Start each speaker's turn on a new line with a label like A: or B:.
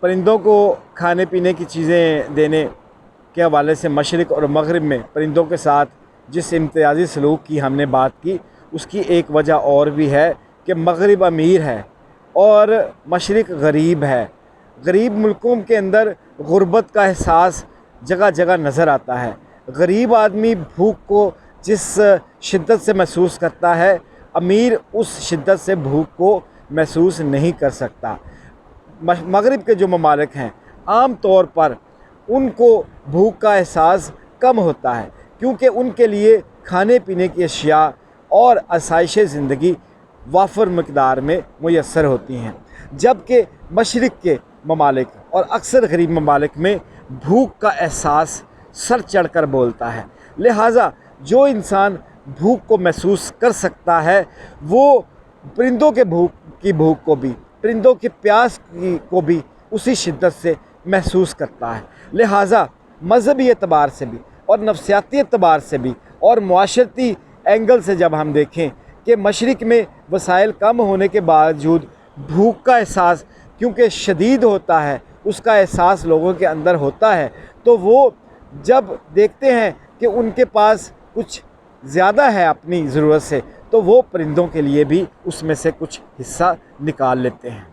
A: پرندوں کو کھانے پینے کی چیزیں دینے کے حوالے سے مشرق اور مغرب میں پرندوں کے ساتھ جس امتیازی سلوک کی ہم نے بات کی، اس کی ایک وجہ اور بھی ہے کہ مغرب امیر ہے اور مشرق غریب ہے۔ غریب ملکوں کے اندر غربت کا احساس جگہ جگہ نظر آتا ہے۔ غریب آدمی بھوک کو جس شدت سے محسوس کرتا ہے، امیر اس شدت سے بھوک کو محسوس نہیں کر سکتا۔ مغرب کے جو ممالک ہیں عام طور پر ان کو بھوک کا احساس کم ہوتا ہے، کیونکہ ان کے لیے کھانے پینے کی اشیاء اور آسائش زندگی وافر مقدار میں میسر ہوتی ہیں، جبکہ مشرق کے ممالک اور اکثر غریب ممالک میں بھوک کا احساس سر چڑھ کر بولتا ہے۔ لہٰذا جو انسان بھوک کو محسوس کر سکتا ہے وہ پرندوں کے بھوک کو بھی، پرندوں کی پیاس کو بھی اسی شدت سے محسوس کرتا ہے۔ لہٰذا مذہبی اعتبار سے بھی اور نفسیاتی اعتبار سے بھی اور معاشرتی اینگل سے جب ہم دیکھیں کہ مشرق میں وسائل کم ہونے کے باوجود بھوک کا احساس کیونکہ شدید ہوتا ہے، اس کا احساس لوگوں کے اندر ہوتا ہے، تو وہ جب دیکھتے ہیں کہ ان کے پاس کچھ زیادہ ہے اپنی ضرورت سے، تو وہ پرندوں کے لیے بھی اس میں سے کچھ حصہ نکال لیتے ہیں۔